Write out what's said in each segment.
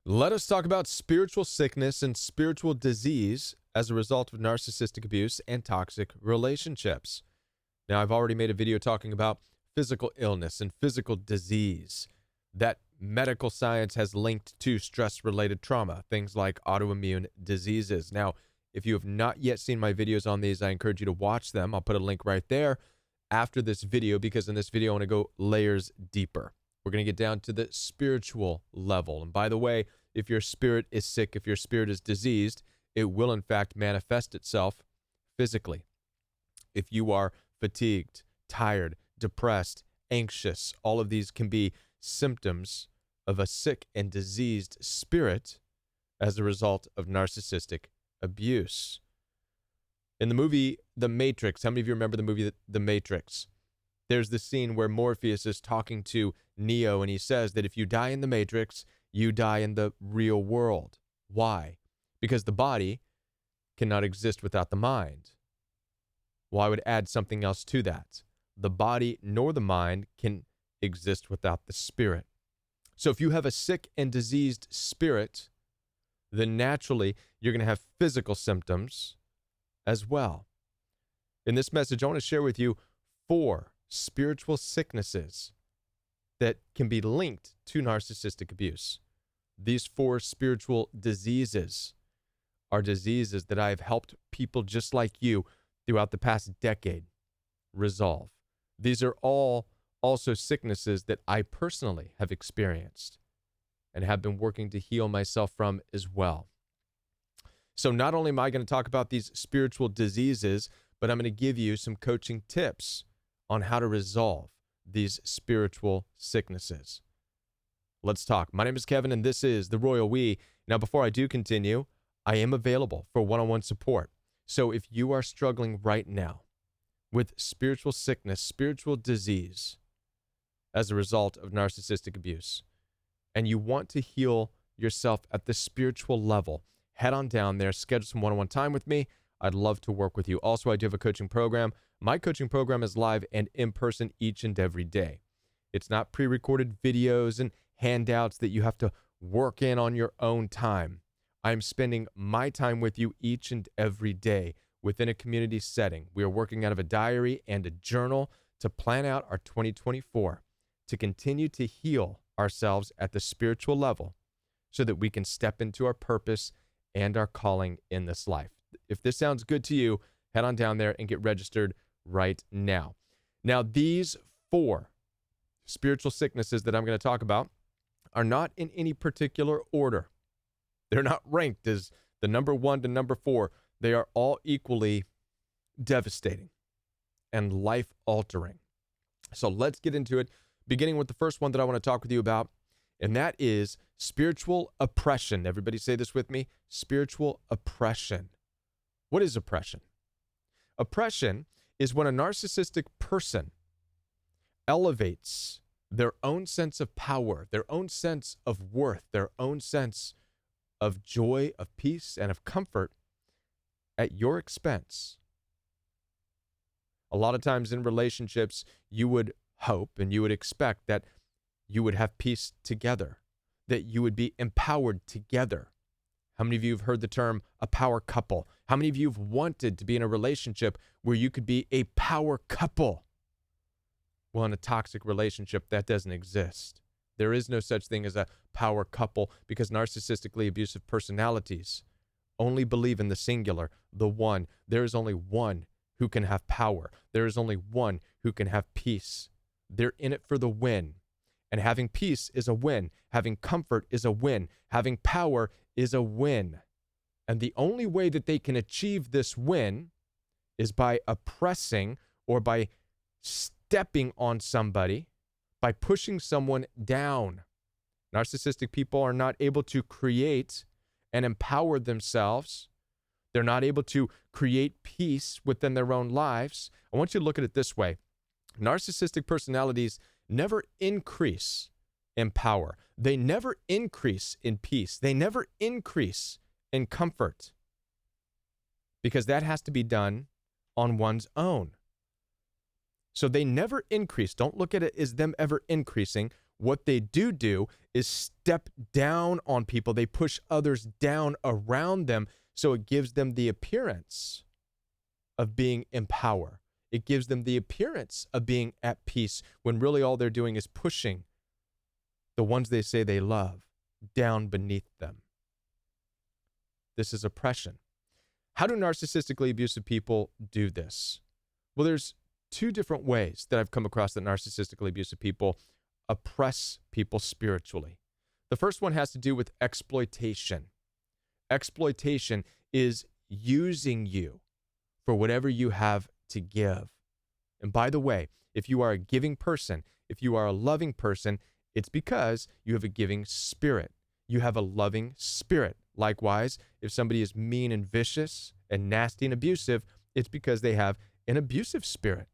Let us talk about spiritual sickness and spiritual disease as a result of narcissistic abuse and toxic relationships. Now, I've already made a video talking about physical illness and physical disease that medical science has linked to stress-related trauma, things like autoimmune diseases. Now, if you have not yet seen my videos on these, I encourage you to watch them. I'll put a link right there after this video, because in this video, I want to go layers deeper. We're going to get down to the spiritual level. And by the way, if your spirit is sick, if your spirit is diseased, it will in fact manifest itself physically. If you are fatigued, tired, depressed, anxious, all of these can be symptoms of a sick and diseased spirit as a result of narcissistic abuse. In the movie The Matrix, how many of you remember the movie The Matrix? There's the scene where Morpheus is talking to Neo, and he says that if you die in the Matrix, you die in the real world. Why? Because the body cannot exist without the mind. Well, I would add something else to that. The body nor the mind can exist without the spirit. So if you have a sick and diseased spirit, then naturally you're going to have physical symptoms as well. In this message, I want to share with you 4 spiritual sicknesses that can be linked to narcissistic abuse. These 4 spiritual diseases are diseases that I have helped people just like you throughout the past decade resolve. These are all also sicknesses that I personally have experienced and have been working to heal myself from as well. So not only am I going to talk about these spiritual diseases, but I'm going to give you some coaching tips on how to resolve these spiritual sicknesses. Let's talk. My name is Kevin, and this is The Royal We. Now, before I do continue, I am available for one-on-one support. So if you are struggling right now with spiritual sickness, spiritual disease as a result of narcissistic abuse, and you want to heal yourself at the spiritual level, head on down there, schedule some one-on-one time with me. I'd love to work with you. Also, I do have a coaching program. My coaching program is live and in person each and every day. It's not pre-recorded videos and handouts that you have to work in on your own time. I'm spending my time with you each and every day within a community setting. We are working out of a diary and a journal to plan out our 2024, to continue to heal ourselves at the spiritual level so that we can step into our purpose and our calling in this life. If this sounds good to you, head on down there and get registered right now. Now, these 4 spiritual sicknesses that I'm going to talk about are not in any particular order. They're not ranked as the number 1 to number 4. They are all equally devastating and life-altering. So let's get into it, beginning with the first one that I want to talk with you about, and that is spiritual oppression. Everybody say this with me: spiritual oppression. What is oppression? Oppression is when a narcissistic person elevates their own sense of power, their own sense of worth, their own sense of joy, of peace, and of comfort at your expense. A lot of times in relationships, you would hope and you would expect that you would have peace together, that you would be empowered together. How many of you have heard the term a power couple? How many of you have wanted to be in a relationship where you could be a power couple? Well, in a toxic relationship, that doesn't exist. There is no such thing as a power couple, because narcissistically abusive personalities only believe in the singular, the one. There is only one who can have power. There is only one who can have peace. They're in it for the win. And having peace is a win. Having comfort is a win. Having power is a win. And the only way that they can achieve this win is by oppressing or by stepping on somebody, by pushing someone down. Narcissistic people are not able to create and empower themselves. They're not able to create peace within their own lives. I want you to look at it this way. Narcissistic personalities never increase in power. They never increase in peace. They never increase in comfort, because that has to be done on one's own. So they never increase. Don't look at it as them ever increasing. what they do is step down on people. They push others down around them, so it gives them the appearance of being in power. It gives them the appearance of being at peace, when really all they're doing is pushing the ones they say they love down beneath them. This is oppression. How do narcissistically abusive people do this? Well, there's two different ways that I've come across that narcissistically abusive people oppress people spiritually. The first one has to do with exploitation. Exploitation is using you for whatever you have to give. And by the way, if you are a giving person, if you are a loving person, it's because you have a giving spirit. You have a loving spirit. Likewise, if somebody is mean and vicious and nasty and abusive, it's because they have an abusive spirit.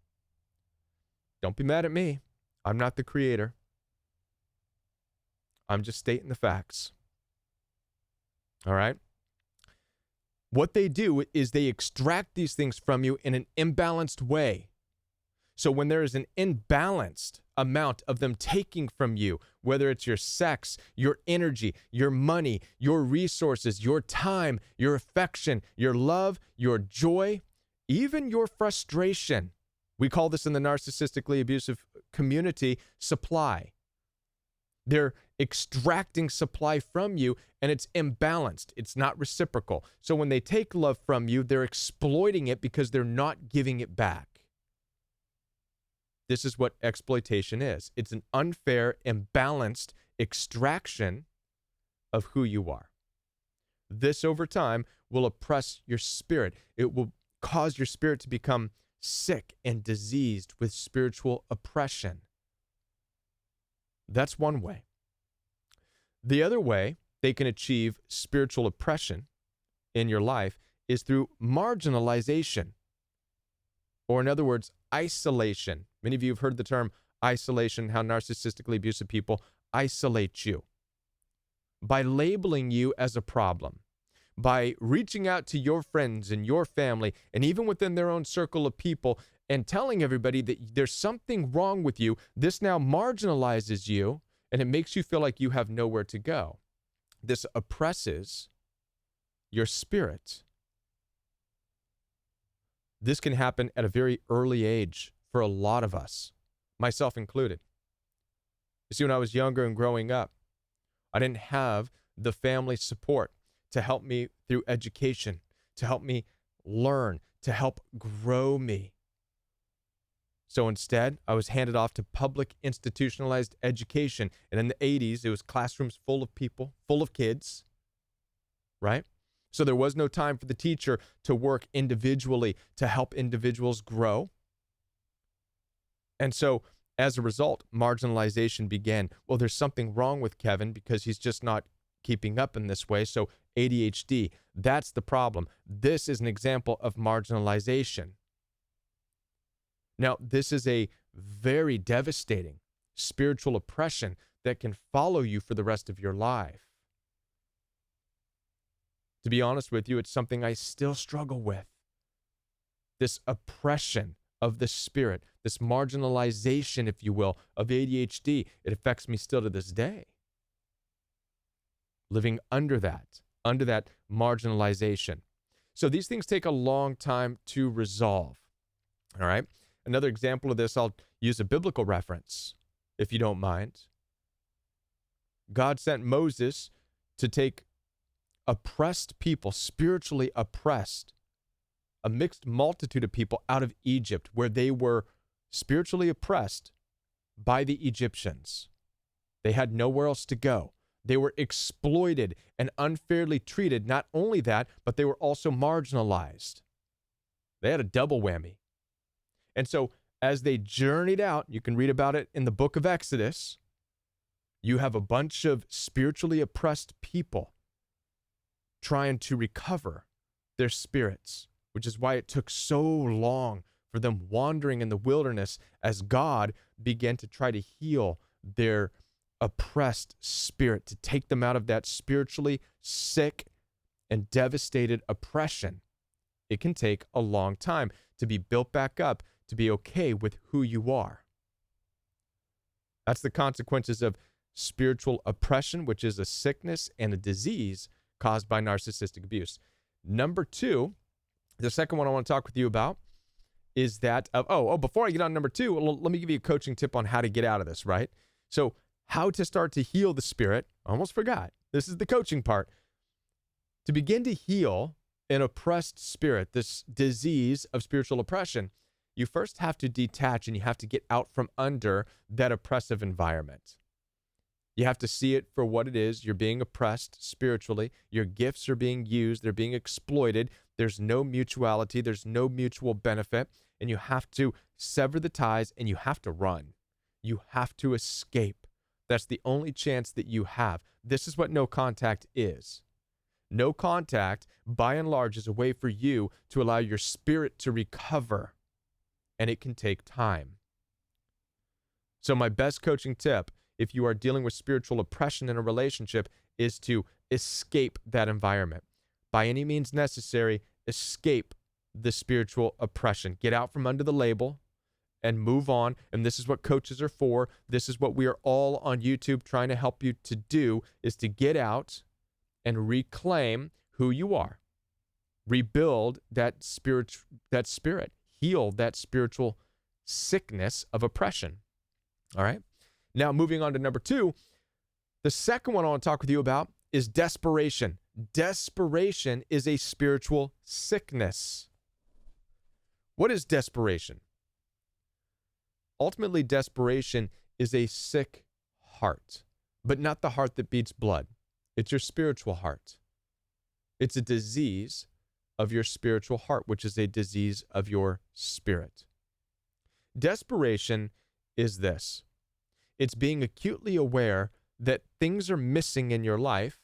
Don't be mad at me. I'm not the creator. I'm just stating the facts. All right? What they do is they extract these things from you in an imbalanced way. So when there is an imbalanced amount of them taking from you, whether it's your sex, your energy, your money, your resources, your time, your affection, your love, your joy, even your frustration. We call this in the narcissistically abusive community supply. They're extracting supply from you, and it's imbalanced. It's not reciprocal. So when they take love from you, they're exploiting it because they're not giving it back. This is what exploitation is. It's an unfair, imbalanced extraction of who you are. This, over time, will oppress your spirit. It will cause your spirit to become sick and diseased with spiritual oppression. That's one way. The other way they can achieve spiritual oppression in your life is through marginalization, or in other words, isolation. Many of you have heard the term isolation, how narcissistically abusive people isolate you by labeling you as a problem, by reaching out to your friends and your family, and even within their own circle of people, and telling everybody that there's something wrong with you. This now marginalizes you, and it makes you feel like you have nowhere to go. This oppresses your spirit. This can happen at a very early age for a lot of us, myself included. You see, when I was younger and growing up, I didn't have the family support to help me through education, to help me learn, to help grow me. So instead, I was handed off to public institutionalized education. And in the 80s, it was classrooms full of people, full of kids, right? So there was no time for the teacher to work individually to help individuals grow. And so as a result, marginalization began. Well, there's something wrong with Kevin because he's just not keeping up in this way. So ADHD, that's the problem. This is an example of marginalization. Now, this is a very devastating spiritual oppression that can follow you for the rest of your life. To be honest with you, it's something I still struggle with. This oppression of the spirit, this marginalization, if you will, of ADHD, it affects me still to this day. Living under that marginalization. So these things take a long time to resolve. All right. Another example of this, I'll use a biblical reference, if you don't mind. God sent Moses to take oppressed people, spiritually oppressed, a mixed multitude of people out of Egypt, where they were spiritually oppressed by the Egyptians. They had nowhere else to go. They were exploited and unfairly treated. Not only that, but they were also marginalized. They had a double whammy. And so as they journeyed out, you can read about it in the book of Exodus, you have a bunch of spiritually oppressed people trying to recover their spirits, which is why it took so long for them wandering in the wilderness as God began to try to heal their oppressed spirit, to take them out of that spiritually sick and devastated oppression. It can take a long time to be built back up, to be okay with who you are. That's the consequences of spiritual oppression, which is a sickness and a disease caused by narcissistic abuse. Number two, the second one I want to talk with you about is that before I get on number two, let me give you a coaching tip on how to get out of this, right? So how to start to heal the spirit. I almost forgot. This is the coaching part. To begin to heal an oppressed spirit, this disease of spiritual oppression, you first have to detach and you have to get out from under that oppressive environment. You have to see it for what it is. You're being oppressed spiritually. Your gifts are being used. They're being exploited. There's no mutuality. There's no mutual benefit. And you have to sever the ties and you have to run. You have to escape. That's the only chance that you have. This is what no contact is. No contact, by and large, is a way for you to allow your spirit to recover. And it can take time. So my best coaching tip, if you are dealing with spiritual oppression in a relationship, is to escape that environment. By any means necessary, escape the spiritual oppression. Get out from under the label and move on. And this is what coaches are for. This is what we are all on YouTube trying to help you to do, is to get out and reclaim who you are. Rebuild that spirit, heal that spiritual sickness of oppression. All right? Now, moving on to number two, the second one I want to talk with you about is desperation. Desperation is a spiritual sickness. What is desperation? Ultimately, desperation is a sick heart, but not the heart that beats blood. It's your spiritual heart. It's a disease of your spiritual heart, which is a disease of your spirit. Desperation is this. It's being acutely aware that things are missing in your life,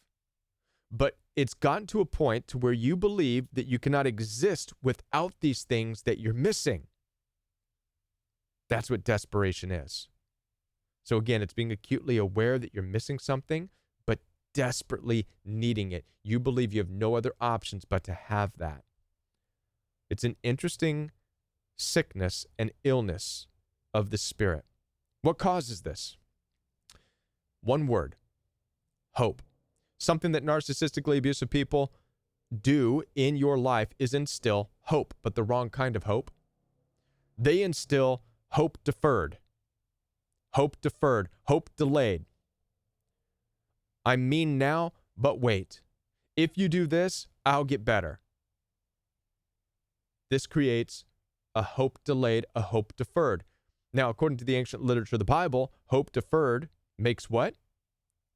but it's gotten to a point to where you believe that you cannot exist without these things that you're missing. That's what desperation is. So again, it's being acutely aware that you're missing something, but desperately needing it. You believe you have no other options but to have that. It's an interesting sickness and illness of the spirit. What causes this? One word: hope. Something that narcissistically abusive people do in your life is instill hope, but the wrong kind of hope. They instill hope deferred, hope delayed. I mean now, but wait. If you do this, I'll get better. This creates a hope delayed, a hope deferred. Now, according to the ancient literature of the Bible, hope deferred makes what?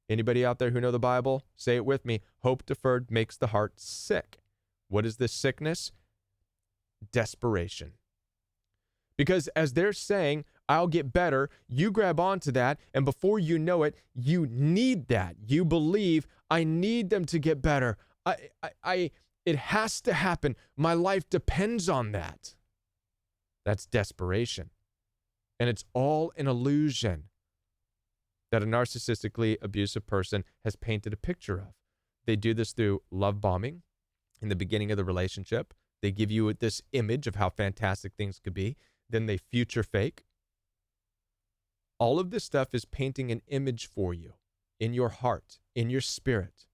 Anybody out there who know the Bible? Say it with me. Hope deferred makes the heart sick. What is this sickness? Desperation. Because as they're saying, I'll get better, you grab onto that, and before you know it, you need that. You believe, I need them to get better. It has to happen. My life depends on that. That's desperation. And it's all an illusion that a narcissistically abusive person has painted a picture of. They do this through love bombing in the beginning of the relationship. They give you this image of how fantastic things could be. Then they future fake. All of this stuff is painting an image for you in your heart, in your spirit.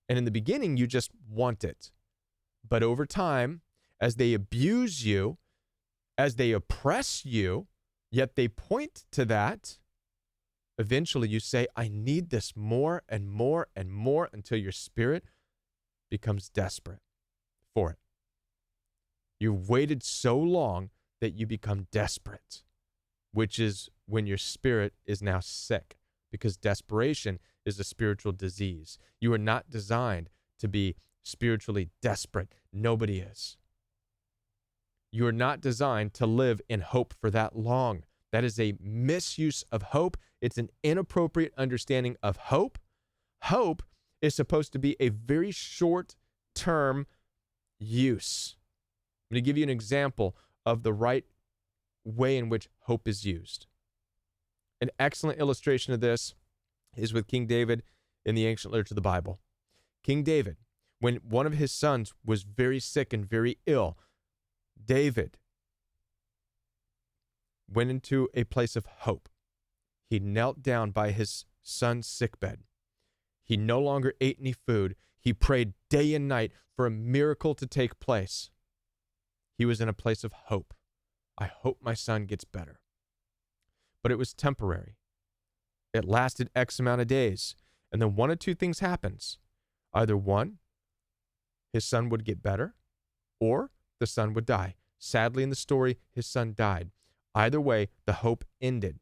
And in the beginning, you just want it. But over time, as they abuse you, as they oppress you, yet they point to that, eventually you say, I need this more and more and more, until your spirit becomes desperate for it. You've waited so long that you become desperate, which is when your spirit is now sick, because desperation is a spiritual disease. You are not designed to be spiritually desperate. Nobody is. You are not designed to live in hope for that long. That is a misuse of hope. It's an inappropriate understanding of hope. Hope is supposed to be a very short-term use. I'm going to give you an example of the right way in which hope is used. An excellent illustration of this is with King David in the ancient literature of the Bible. King David, when one of his sons was very sick and very ill, David went into a place of hope. He knelt down by his son's sickbed. He no longer ate any food. He prayed day and night for a miracle to take place. He was in a place of hope. I hope my son gets better. But it was temporary. It lasted X amount of days. And then one of two things happens. Either one, his son would get better, or the son would die. Sadly, in the story, his son died. Either way, the hope ended.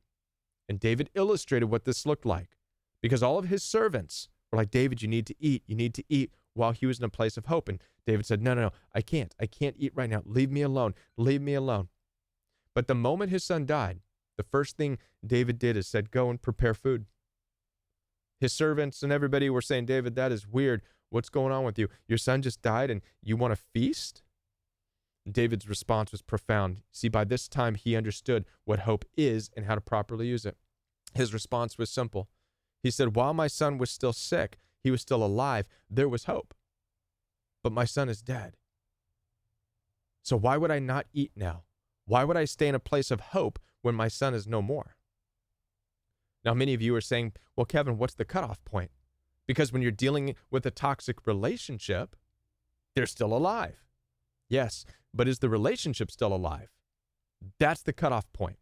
And David illustrated what this looked like, because all of his servants were like, David, you need to eat, while he was in a place of hope. And David said, no, I can't eat right now. Leave me alone. But the moment his son died, the first thing David did is said, go and prepare food. His servants and everybody were saying, David, that is weird. What's going on with you? Your son just died and you want to feast? David's response was profound. See, by this time, he understood what hope is and how to properly use it. His response was simple. He said, while my son was still sick, he was still alive, there was hope. But my son is dead. So why would I not eat now? Why would I stay in a place of hope when my son is no more? Now, many of you are saying, well, Kevin, what's the cutoff point? Because when you're dealing with a toxic relationship, they're still alive. Yes, but is the relationship still alive? That's the cutoff point.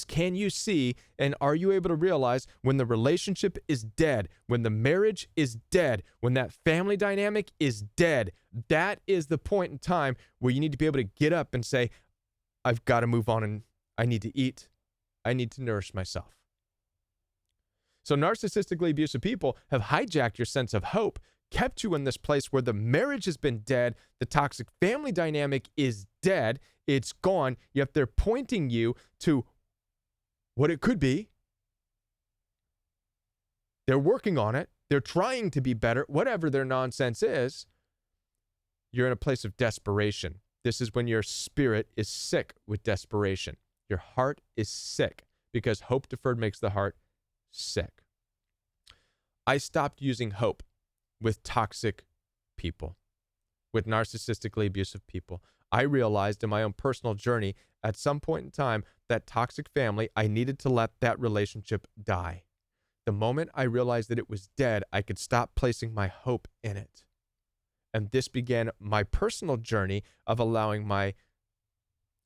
Can you see and are you able to realize when the relationship is dead, when the marriage is dead, when that family dynamic is dead, that is the point in time where you need to be able to get up and say, I've got to move on and I need to eat. I need to nourish myself. So narcissistically abusive people have hijacked your sense of hope, kept you in this place where the marriage has been dead, the toxic family dynamic is dead, it's gone, yet they're pointing you to what it could be. They're working on it. They're trying to be better, whatever their nonsense is. You're in a place of desperation. This is when your spirit is sick with desperation. Your heart is sick because hope deferred makes the heart sick. I stopped using hope with toxic people, with narcissistically abusive people. I realized in my own personal journey at some point in time that toxic family, I needed to let that relationship die. The moment I realized that it was dead, I could stop placing my hope in it. And this began my personal journey of allowing my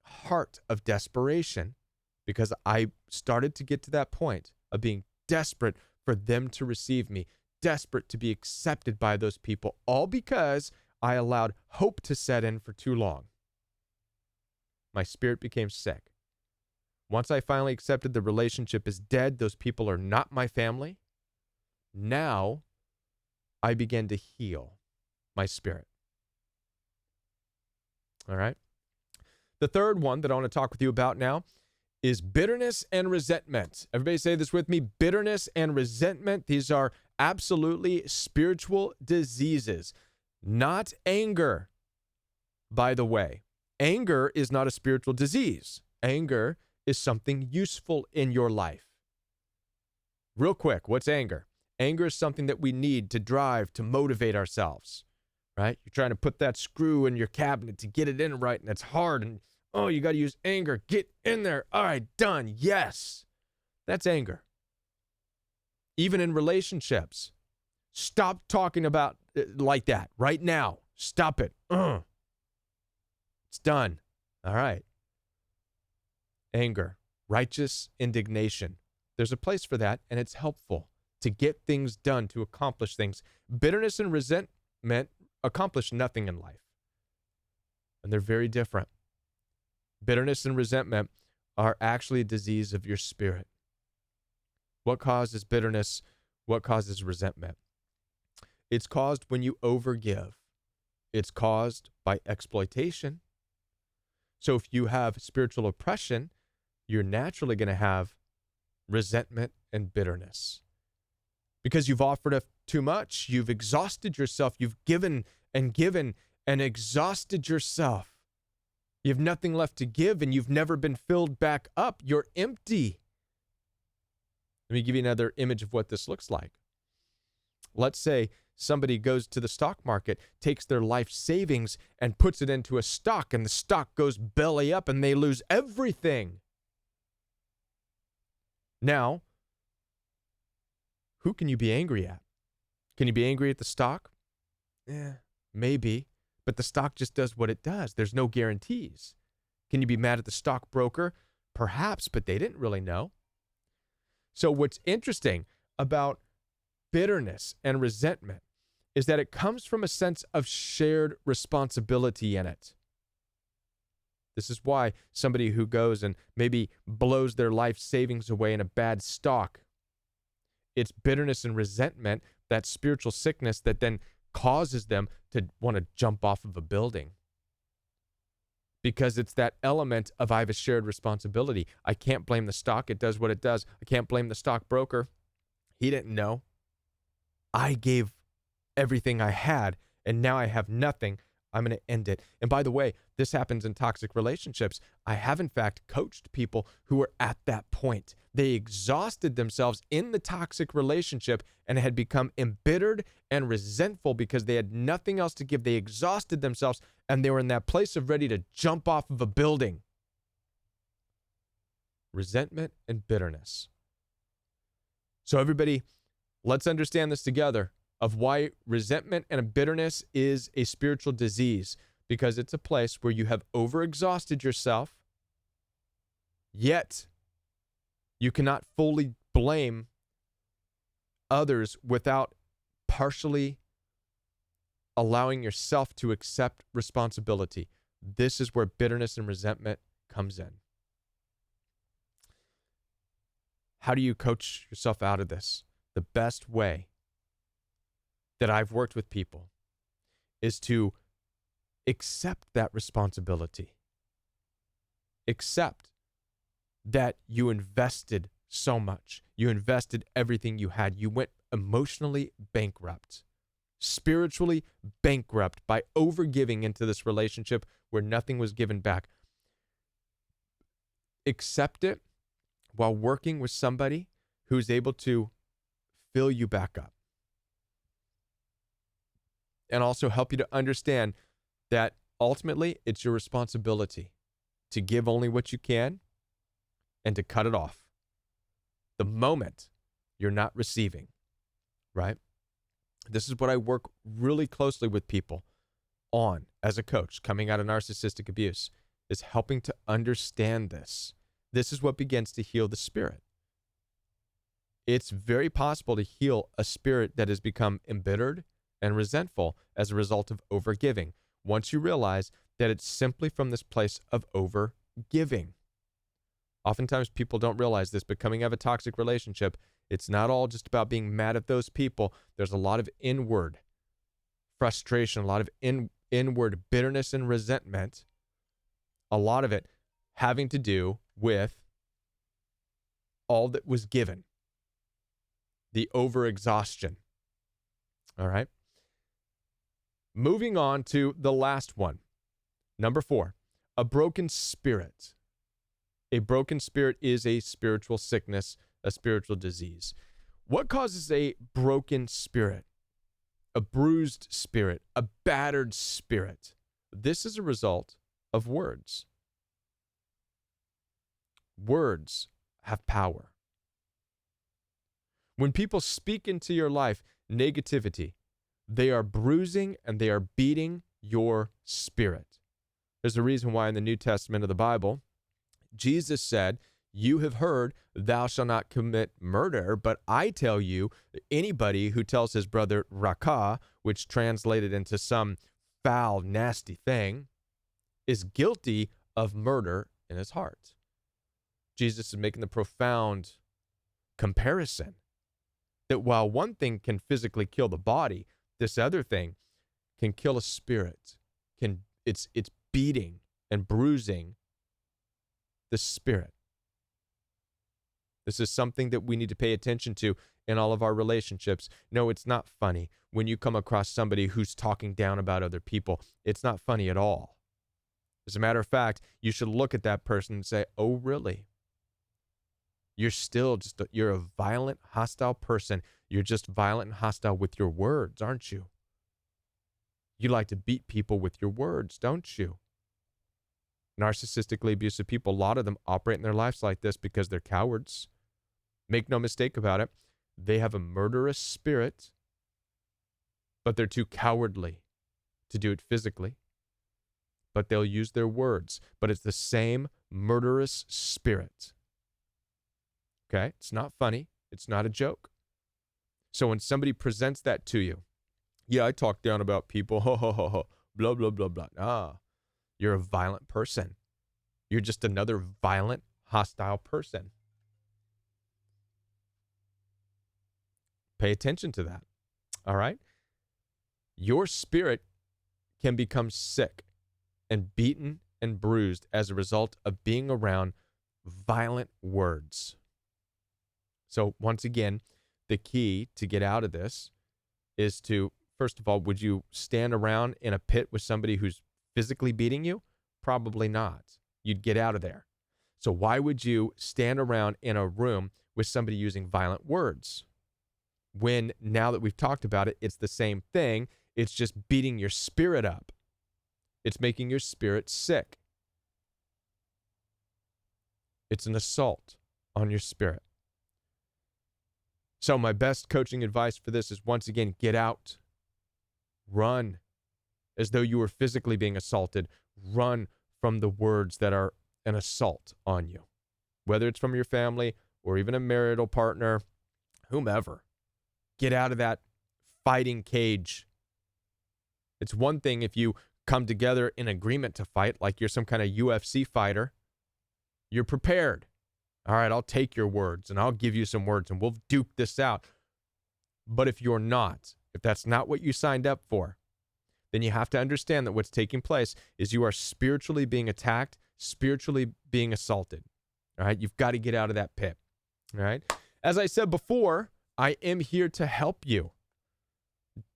heart of desperation, because I started to get to that point of being desperate for them to receive me, desperate to be accepted by those people, all because I allowed hope to set in for too long. My spirit became sick. Once I finally accepted the relationship is dead, those people are not my family, now I began to heal my spirit. All right? The third one that I want to talk with you about now is bitterness and resentment. Everybody say this with me. Bitterness and resentment. These are absolutely spiritual diseases, not anger, by the way. Anger is not a spiritual disease. Anger is something useful in your life. Real quick, what's anger? Anger is something that we need to drive, to motivate ourselves, right? You're trying to put that screw in your cabinet to get it in right, and it's hard, and oh, you got to use anger. Get in there. All right, done. Yes. That's anger. Even in relationships, stop talking about it like that right now. Stop it. It's done. All right. Anger, righteous indignation. There's a place for that, and it's helpful to get things done, to accomplish things. Bitterness and resentment accomplish nothing in life, and they're very different. Bitterness and resentment are actually a disease of your spirit. What causes bitterness? What causes resentment? It's caused when you overgive. It's caused by exploitation. So if you have spiritual oppression, you're naturally going to have resentment and bitterness. Because you've offered too much, you've exhausted yourself, you've given and exhausted yourself. You have nothing left to give, and you've never been filled back up. You're empty. Let me give you another image of what this looks like. Let's say somebody goes to the stock market, takes their life savings, and puts it into a stock, and the stock goes belly up, and they lose everything. Now, who can you be angry at? Can you be angry at the stock? Maybe, but the stock just does what it does. There's no guarantees. Can you be mad at the stockbroker? Perhaps, but they didn't really know. So what's interesting about bitterness and resentment is that it comes from a sense of shared responsibility in it. This is why somebody who goes and maybe blows their life savings away in a bad stock, it's bitterness and resentment, that spiritual sickness that then causes them to want to jump off of a building. Because it's that element of I have a shared responsibility. I can't blame the stock. It does what it does. I can't blame the stockbroker. He didn't know. I gave everything I had, and now I have nothing. I'm going to end it. And by the way, this happens in toxic relationships. I have, in fact, coached people who are at that point. They exhausted themselves in the toxic relationship and had become embittered and resentful because they had nothing else to give. They exhausted themselves, and they were in that place of ready to jump off of a building. Resentment and bitterness. So everybody, let's understand this together of why resentment and bitterness is a spiritual disease, because it's a place where you have overexhausted yourself, yet you cannot fully blame others without partially allowing yourself to accept responsibility. This is where bitterness and resentment comes in. How do you coach yourself out of this? The best way that I've worked with people is to accept that responsibility. Accept that you invested so much. You invested everything you had. You went emotionally bankrupt, spiritually bankrupt by overgiving into this relationship where nothing was given back. Accept it while working with somebody who's able to fill you back up. And also help you to understand that ultimately it's your responsibility to give only what you can and to cut it off the moment you're not receiving, right? This is what I work really closely with people on as a coach coming out of narcissistic abuse, is helping to understand this. This is what begins to heal the spirit. It's very possible to heal a spirit that has become embittered and resentful as a result of overgiving, once you realize that it's simply from this place of overgiving. Oftentimes people don't realize this, but coming out of a toxic relationship, it's not all just about being mad at those people. There's a lot of inward frustration, a lot of inward bitterness and resentment, a lot of it having to do with all that was given, the overexhaustion. All right. Moving on to the last one. Number 4, a broken spirit. A broken spirit is a spiritual sickness, a spiritual disease. What causes a broken spirit, a bruised spirit, a battered spirit? This is a result of words. Words have power. When people speak into your life negativity, they are bruising and they are beating your spirit. There's a reason why in the New Testament of the Bible, Jesus said, "You have heard, thou shalt not commit murder, but I tell you, anybody who tells his brother raka," which translated into some foul, nasty thing, is guilty of murder in his heart. Jesus is making the profound comparison that while one thing can physically kill the body, this other thing can kill a spirit. It's beating and bruising the spirit. This is something that we need to pay attention to in all of our relationships. No, it's not funny when you come across somebody who's talking down about other people. It's not funny at all. As a matter of fact, you should look at that person and say, "Oh, really? You're still you're a violent, hostile person. You're just violent and hostile with your words, aren't you? You like to beat people with your words, don't you?" Narcissistically abusive people, a lot of them operate in their lives like this because they're cowards. Make no mistake about it. They have a murderous spirit, but they're too cowardly to do it physically. But they'll use their words. But it's the same murderous spirit. Okay? It's not funny. It's not a joke. So when somebody presents that to you, yeah, I talk down about people, ho, ho, ho, ho, blah, blah, blah, blah. Ah, you're a violent person. You're just another violent, hostile person. Pay attention to that. All right? Your spirit can become sick and beaten and bruised as a result of being around violent words. So once again, the key to get out of this is to, first of all, would you stand around in a pit with somebody who's physically beating you? Probably not. You'd get out of there. So why would you stand around in a room with somebody using violent words? When, now that we've talked about it, it's the same thing. It's just beating your spirit up. It's making your spirit sick. It's an assault on your spirit. So my best coaching advice for this is, once again, get out. Run as though you were physically being assaulted. Run from the words that are an assault on you, whether it's from your family or even a marital partner, whomever. Get out of that fighting cage. It's one thing if you come together in agreement to fight, like you're some kind of UFC fighter. You're prepared. All right, I'll take your words and I'll give you some words and we'll duke this out. But if you're not, if that's not what you signed up for, then you have to understand that what's taking place is you are spiritually being attacked, spiritually being assaulted. All right, you've got to get out of that pit. All right. As I said before, I am here to help you.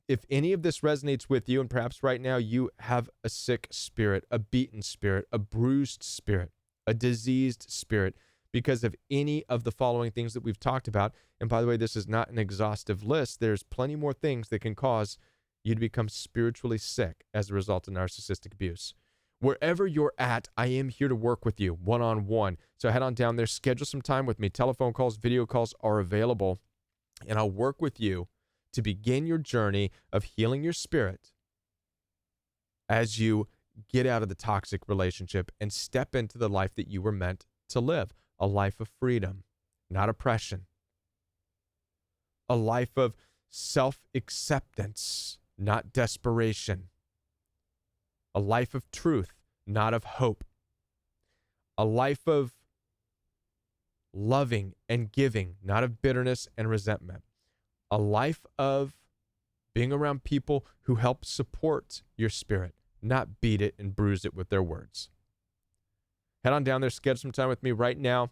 If any of this resonates with you, and perhaps right now you have a sick spirit, a beaten spirit, a bruised spirit, a diseased spirit, because of any of the following things that we've talked about. And by the way, this is not an exhaustive list. There's plenty more things that can cause you to become spiritually sick as a result of narcissistic abuse. Wherever you're at, I am here to work with you one-on-one. So head on down there, schedule some time with me. Telephone calls, video calls are available, and I'll work with you to begin your journey of healing your spirit as you get out of the toxic relationship and step into the life that you were meant to live. A life of freedom, not oppression. A life of self-acceptance, not desperation. A life of truth, not of hope. A life of loving and giving, not of bitterness and resentment. A life of being around people who help support your spirit, not beat it and bruise it with their words. Head on down there, schedule some time with me right now,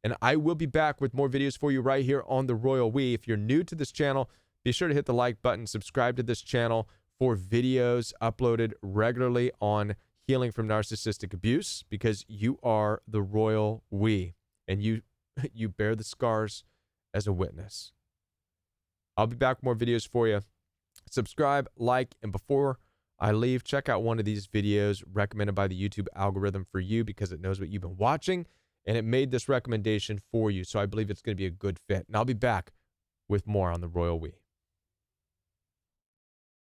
and I will be back with more videos for you right here on The Royal We. If you're new to this channel, be sure to hit the like button, subscribe to this channel for videos uploaded regularly on healing from narcissistic abuse, because you are the Royal We, and you bear the scars as a witness. I'll be back with more videos for you. Subscribe, like, and before I leave, check out one of these videos recommended by the YouTube algorithm for you, because it knows what you've been watching and it made this recommendation for you. So I believe it's going to be a good fit. And I'll be back with more on The Royal We.